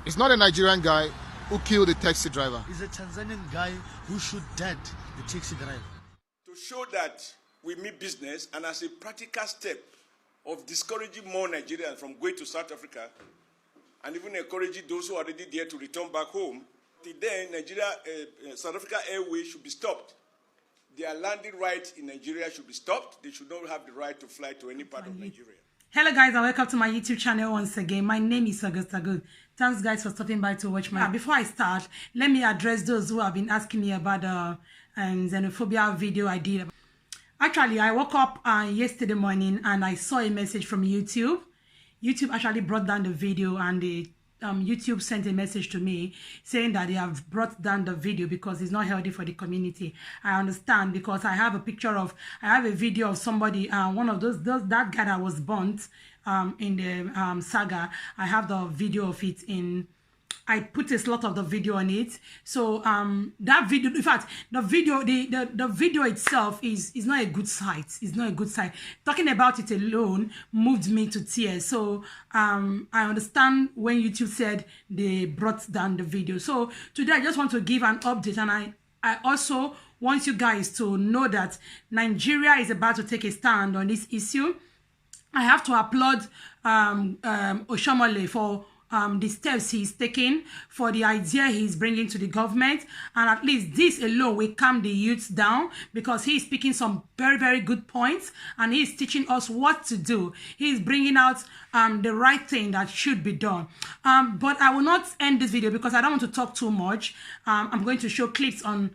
It's not a Nigerian guy who killed the taxi driver. It's a Tanzanian guy who shoot dead the taxi driver. To show that we mean business, and as a practical step of discouraging more Nigerians from going to South Africa, and even encouraging those who are already there to return back home, till then, South Africa Airways should be stopped. Their landing rights in Nigeria should be stopped. They should not have the right to fly to any part of Nigeria. Hello guys, and welcome to my YouTube channel once again. My name is Augusta Good. Thanks guys for stopping by to watch my... Before I start, let me address those who have been asking me about the xenophobia video I did. Actually, I woke up yesterday morning and I saw a message from YouTube. YouTube actually brought down the video, and YouTube sent a message to me saying that they have brought down the video because it's not healthy for the community. I understand, because I have a video of somebody, one of that guy that was burnt in the saga. I have the video of it I put a lot of the video on it. So that video, in fact, the video itself is not a good sight. It's not a good sight. Talking about it alone moved me to tears. So I understand when YouTube said they brought down the video. So today I just want to give an update, and I also want you guys to know that Nigeria is about to take a stand on this issue. I have to applaud Oshiomhole for the steps he's taking, for the idea he's bringing to the government, and at least this alone will calm the youths down, because he's speaking some very, very good points, and he's teaching us what to do. He's bringing out the right thing that should be done. But I will not end this video because I don't want to talk too much. I'm going to show clips on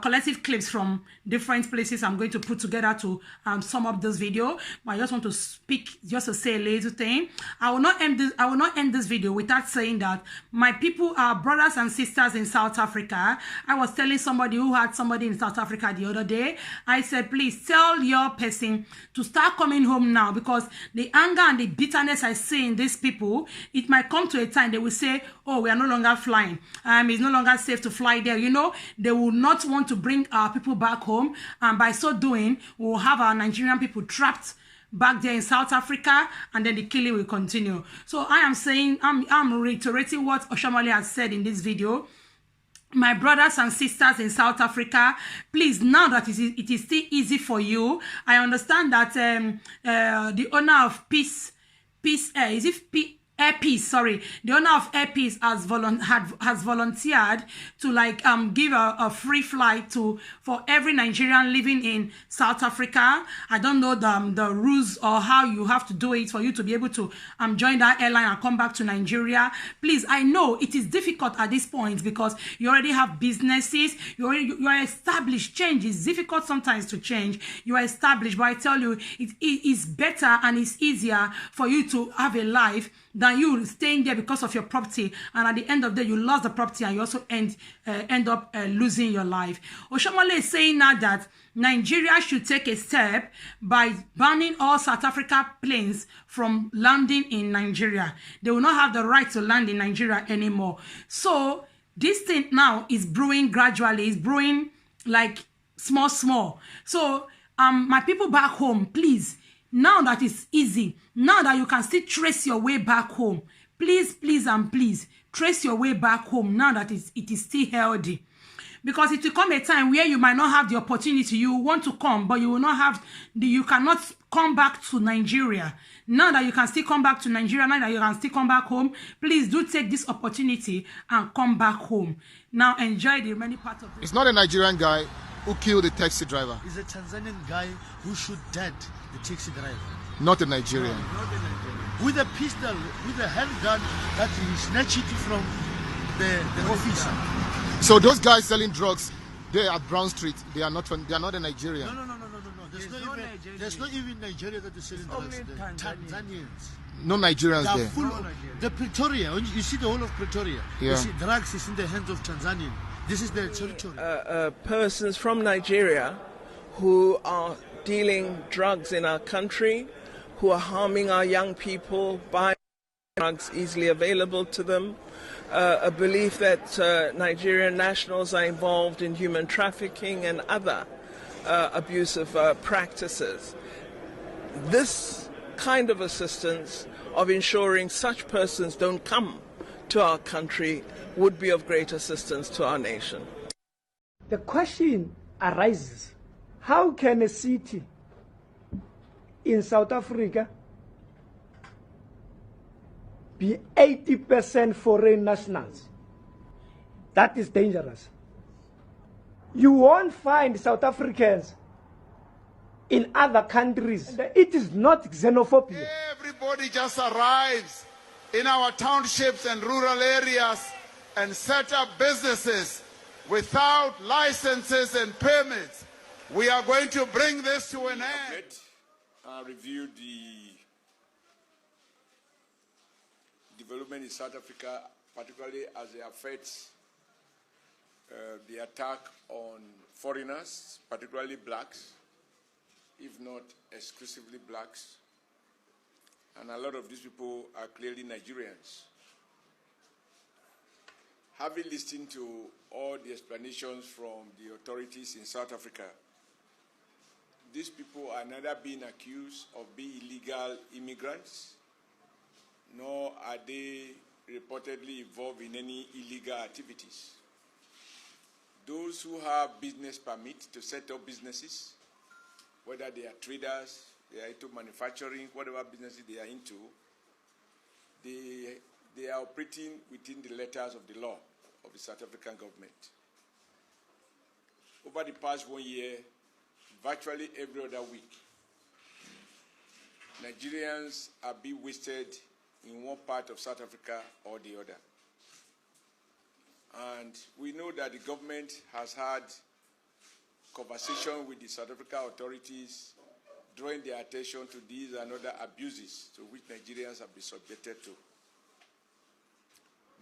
collective clips from different places I'm going to put together to sum up this video. But I just want to speak, just to say a little thing. I will not end this video without saying that my people are brothers and sisters in South Africa. I was telling somebody who had somebody in South Africa the other day, I said, please tell your person to start coming home now, because the anger and the bitterness I see in these people, it might come to a time they will say, oh, we are no longer flying. It's no longer safe to fly there. You know, they will not want to bring our people back home, and by so doing we'll have our Nigerian people trapped back there in South Africa, and then the killing will continue. So I am saying, I'm reiterating what Oshiomhole has said in this video. My brothers and sisters in South Africa, please, now that it is still easy for you, I understand that the owner of the owner of Airpeace has volunteered to give a free flight for every Nigerian living in South Africa. I don't know the rules or how you have to do it for you to be able to join that airline and come back to Nigeria. Please, I know it is difficult at this point because you already have businesses, you are established. Change is difficult sometimes to change. You are established, but I tell you, it is better and it's easier for you to have a life than you staying there because of your property, and at the end of the day you lost the property and you also end up losing your life. Oshiomhole is saying now that Nigeria should take a step by banning all South Africa planes from landing in Nigeria. They will not have the right to land in Nigeria anymore. So this thing now is brewing gradually, it's brewing like small. So my people back home, please, now that it's easy, now that you can still trace your way back home, please and please trace your way back home now that it is still healthy. Because it will come a time where you might not have the opportunity. You want to come, but you will not have you cannot come back to Nigeria. Now that you can still come back to Nigeria, now that you can still come back home, please do take this opportunity and come back home. Now enjoy the remaining part of it. It's not a Nigerian guy who killed the taxi driver. It's a Tanzanian guy who shoot dead the taxi driver. Not a Nigerian. No, not a Nigerian. With a pistol, with a handgun that he snatched it from the officer. So those guys selling drugs there at Brown Street, they are not a Nigerian. No. There's not even Nigeria that is selling drugs. Tanzanians. No Nigerians there. The Pretoria, you see the whole of Pretoria. Yeah. You see drugs is in the hands of Tanzanians. This is their territory. Persons from Nigeria who are dealing drugs in our country, who are harming our young people by drugs easily available to them, a belief that Nigerian nationals are involved in human trafficking and other abusive practices. This kind of assistance of ensuring such persons don't come to our country would be of great assistance to our nation. The question arises, how can a city in South Africa be 80% foreign nationals? That is dangerous. You won't find South Africans in other countries. It is not xenophobia. Everybody just arrives in our townships and rural areas and set up businesses without licenses and permits. We are going to bring this to an end. Review the development in South Africa, particularly as it affects the attack on foreigners, particularly blacks, if not exclusively blacks. And a lot of these people are clearly Nigerians. Having listened to all the explanations from the authorities in South Africa, these people are neither being accused of being illegal immigrants, nor are they reportedly involved in any illegal activities. Those who have business permits to set up businesses, whether they are traders, they are into manufacturing, whatever businesses they are into, they are operating within the letters of the law of the South African government. Over the past 1 year, virtually every other week, Nigerians are being wasted in one part of South Africa or the other. And we know that the government has had conversation with the South African authorities, drawing their attention to these and other abuses to which Nigerians have been subjected to.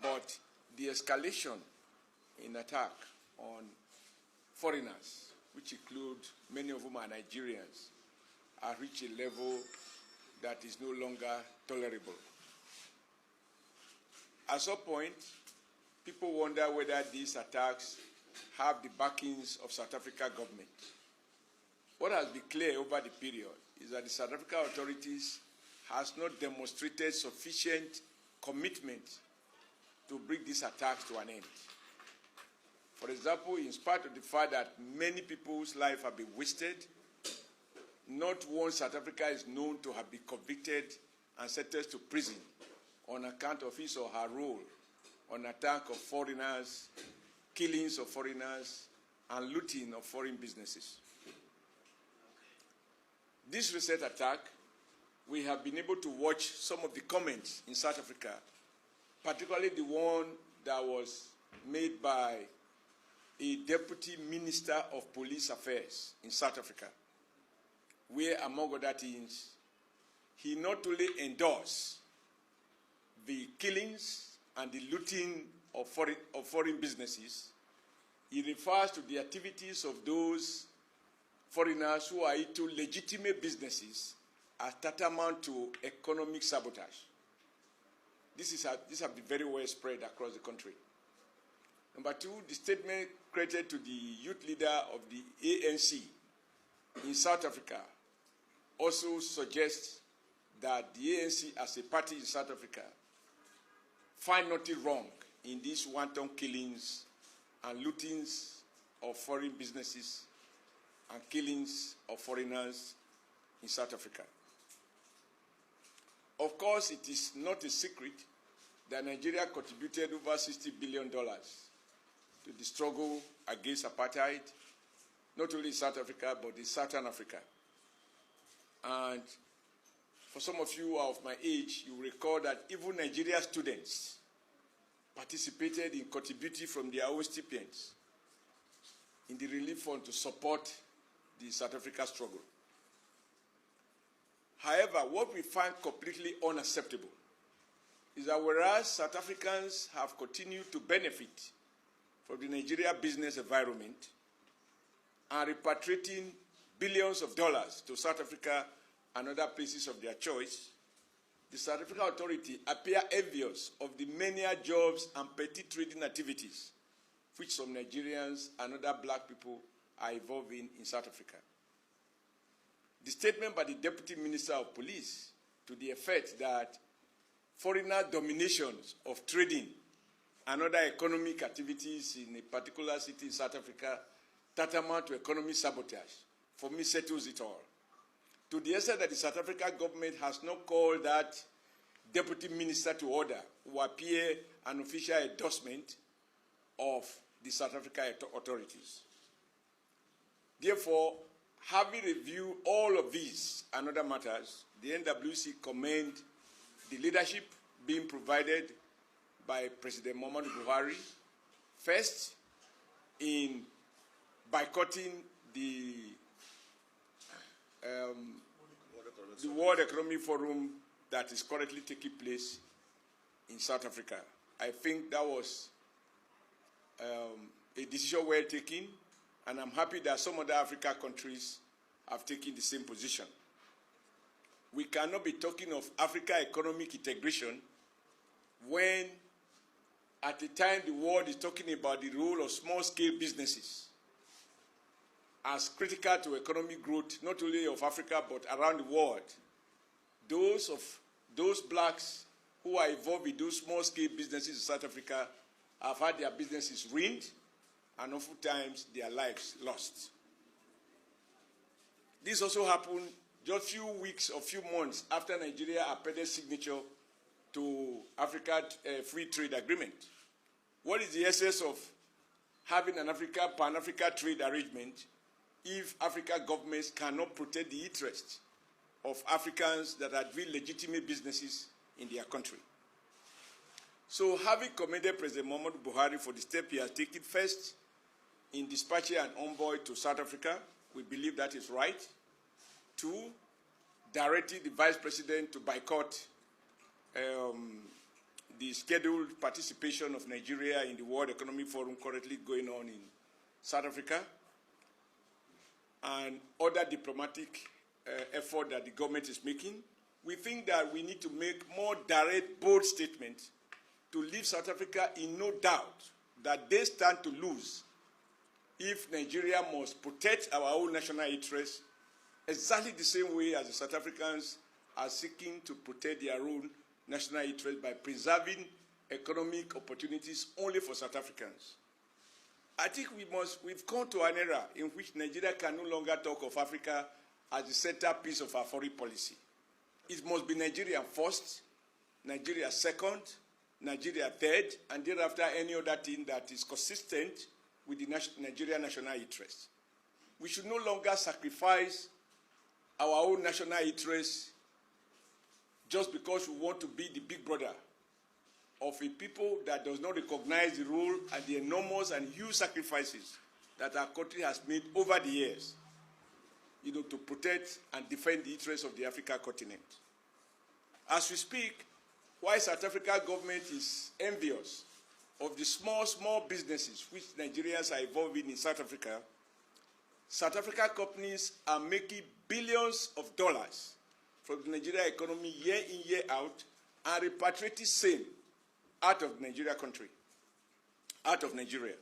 But the escalation in attack on foreigners, which include many of whom are Nigerians, have reached a level that is no longer tolerable. At some point, people wonder whether these attacks have the backings of South African government. What has been clear over the period is that the South African authorities has not demonstrated sufficient commitment to bring these attacks to an end. For example, in spite of the fact that many people's lives have been wasted, not one South Africa is known to have been convicted and sentenced to prison on account of his or her role on attack of foreigners, killings of foreigners, and looting of foreign businesses. This recent attack, we have been able to watch some of the comments in South Africa, particularly the one that was made by a Deputy Minister of Police Affairs in South Africa, where, among other things, he not only endorsed the killings and the looting of foreign businesses, he refers to the activities of those foreigners who are into legitimate businesses as tantamount to economic sabotage. These have been very well spread across the country. Number two, the statement credited to the youth leader of the ANC in South Africa also suggests that the ANC as a party in South Africa find nothing wrong in these wanton killings and lootings of foreign businesses and killings of foreigners in South Africa. Of course, it is not a secret that Nigeria contributed over $60 billion to the struggle against apartheid, not only in South Africa, but in Southern Africa. And for some of you who are of my age, you recall that even Nigeria students participated in contributing from their own stipends in the relief fund to support the South Africa struggle. However, what we find completely unacceptable is that whereas South Africans have continued to benefit from the Nigeria business environment and repatriating billions of dollars to South Africa and other places of their choice, the South African authority appear envious of the many jobs and petty trading activities which some Nigerians and other black people are involved in South Africa. The statement by the Deputy Minister of Police to the effect that foreigner dominations of trading and other economic activities in a particular city in South Africa tantamount to economic sabotage, for me, settles it all. To the extent that the South African government has not called that deputy minister to order who appear an official endorsement of the South African authorities. Therefore, having reviewed all of these and other matters, the NWC commend the leadership being provided by President Muhammadu Buhari, first in boycotting the World Economic Forum that is currently taking place in South Africa. I think that was a decision well taken, and I'm happy that some other African countries have taken the same position. We cannot be talking of Africa economic integration when at the time the world is talking about the role of small-scale businesses as critical to economic growth, not only of Africa, but around the world. Those blacks who are involved in those small-scale businesses in South Africa have had their businesses ruined and oftentimes their lives lost. This also happened just a few weeks or few months after Nigeria appended signature to Africa Free Trade Agreement. What is the essence of having an Pan-Africa trade arrangement if African governments cannot protect the interests of Africans that are doing legitimate businesses in their country? So, having commended President Muhammadu Buhari for the step he has taken, first in dispatching an envoy to South Africa, we believe that is right. Two, directing the Vice President to boycott the scheduled participation of Nigeria in the World Economic Forum currently going on in South Africa, and other diplomatic effort that the government is making. We think that we need to make more direct, bold statements to leave South Africa in no doubt that they stand to lose if Nigeria must protect our own national interests exactly the same way as the South Africans are seeking to protect their own national interests by preserving economic opportunities only for South Africans. I think we've come to an era in which Nigeria can no longer talk of Africa as the centerpiece of our foreign policy. It must be Nigeria first, Nigeria second, Nigeria third, and thereafter any other thing that is consistent with the Nigerian national interest. We should no longer sacrifice our own national interests just because we want to be the big brother of a people that does not recognize the role and the enormous and huge sacrifices that our country has made over the years, to protect and defend the interests of the African continent. As we speak, while South African government is envious of the small businesses which Nigerians are involved in South Africa, South African companies are making billions of dollars from the Nigerian economy year in, year out, and repatriating same out of Nigeria country, out of Nigeria.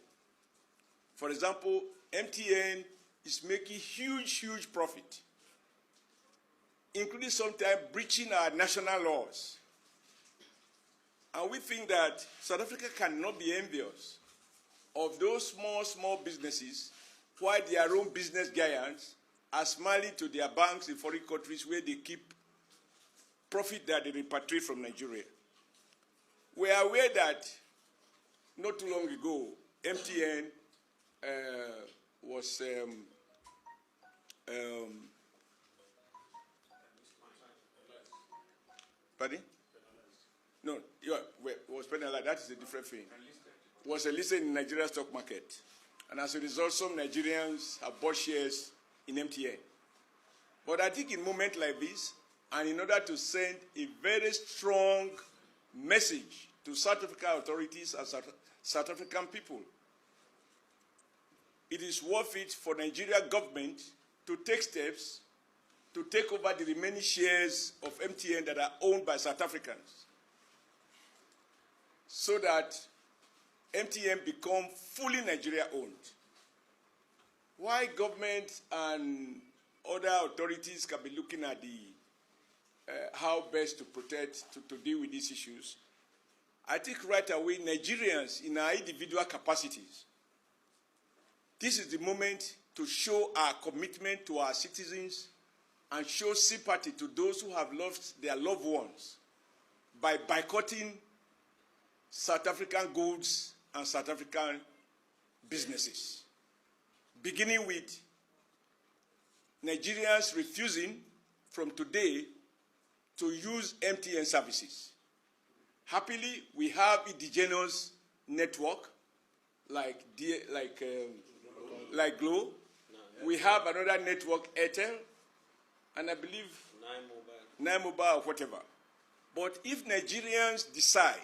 For example, MTN is making huge profit, including sometimes breaching our national laws. And we think that South Africa cannot be envious of those small businesses while their own business giants are smiling to their banks in foreign countries where they keep profit that they repatriate from Nigeria. We are aware that not too long ago, MTN was pardon? No, was penalized. That is a different thing. Was listed in the Nigerian stock market. And as a result, some Nigerians have bought shares in MTN. But I think in moments like this, and in order to send a very strong message to South African authorities and South African people, it is worth it for Nigeria government to take steps to take over the remaining shares of MTN that are owned by South Africans, so that MTN become fully Nigeria owned. Why government and other authorities can be looking at the how best to protect, to deal with these issues, I think right away, Nigerians in our individual capacities, this is the moment to show our commitment to our citizens and show sympathy to those who have lost their loved ones by boycotting South African goods and South African businesses, beginning with Nigerians refusing from today to use MTN services. Happily, we have indigenous network like Glo. We have another network, Airtel, and I believe Nine Mobile or whatever. But if Nigerians decide,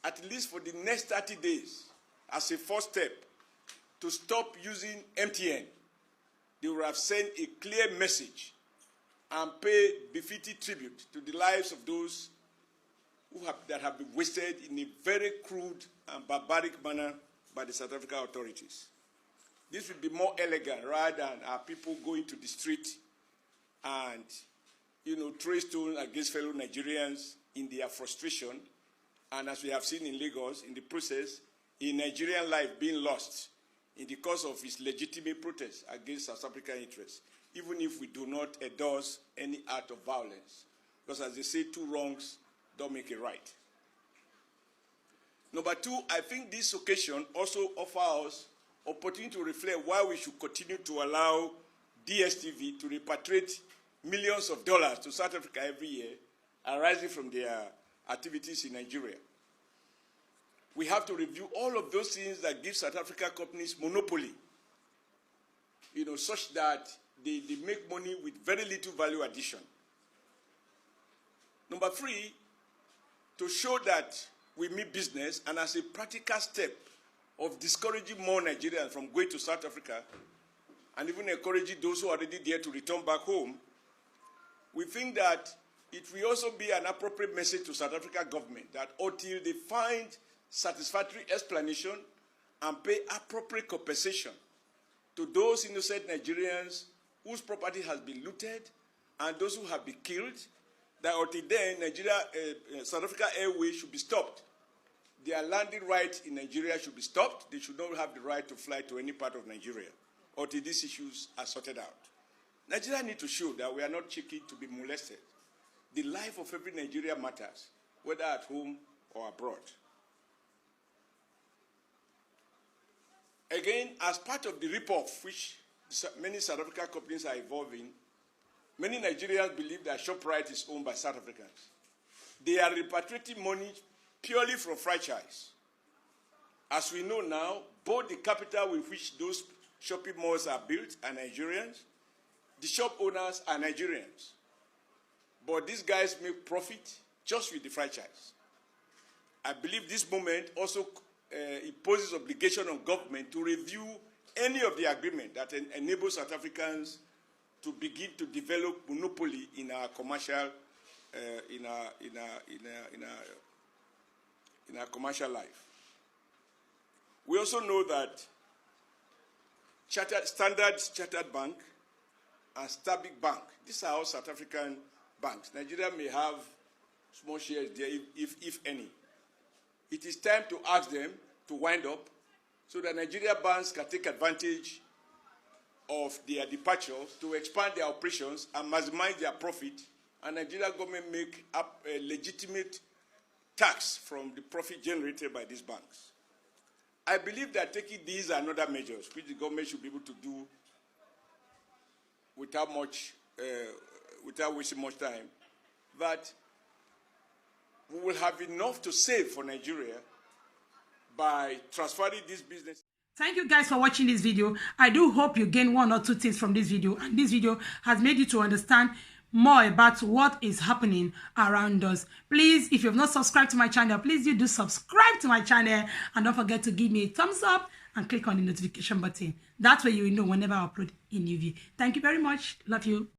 at least for the next 30 days, as a first step, to stop using MTN, they will have sent a clear message and pay befitting tribute to the lives of those that have been wasted in a very crude and barbaric manner by the South African authorities. This would be more elegant rather than our people going to the street and, throw stones against fellow Nigerians in their frustration. And as we have seen in Lagos, in the process, a Nigerian life being lost in the course of his legitimate protest against South African interests, even if we do not endorse any act of violence. Because as they say, two wrongs don't make a right. Number two, I think this occasion also offers us opportunity to reflect why we should continue to allow DSTV to repatriate millions of dollars to South Africa every year arising from their activities in Nigeria. We have to review all of those things that give South African companies monopoly, such that they make money with very little value addition. Number three, to show that we mean business, and as a practical step of discouraging more Nigerians from going to South Africa, and even encouraging those who are already there to return back home, we think that it will also be an appropriate message to South African government that until they find satisfactory explanation and pay appropriate compensation to those innocent Nigerians whose property has been looted and those who have been killed, that until then, South Africa Airways should be stopped. Their landing right in Nigeria should be stopped. They should not have the right to fly to any part of Nigeria until these issues are sorted out. Nigeria needs to show that we are not chicken to be molested. The life of every Nigerian matters, whether at home or abroad. Again, as part of the rip-off, which many South African companies are involved in, many Nigerians believe that ShopRite is owned by South Africans. They are repatriating money purely from franchise. As we know now, both the capital with which those shopping malls are built are Nigerians. The shop owners are Nigerians. But these guys make profit just with the franchise. I believe this moment also imposes obligation on government to review any of the agreement that enables South Africans to begin to develop monopoly in our commercial, in our commercial life. We also know that Standard Chartered Bank and Stanbic Bank, these are all South African banks. Nigeria may have small shares there, if any. It is time to ask them to wind up so that Nigeria banks can take advantage of their departure to expand their operations and maximize their profit, and Nigeria government make up a legitimate tax from the profit generated by these banks. I believe that taking these and other measures, which the government should be able to do without wasting much time, that we will have enough to save for Nigeria by transferring this business. Thank you guys for watching this video. I do hope you gain one or two things from this video, and this video has made you to understand more about what is happening around us. Please, if you have not subscribed to my channel, please do subscribe to my channel, and don't forget to give me a thumbs up and click on the notification button. That way you will know whenever I upload a new video. Thank you very much. Love you.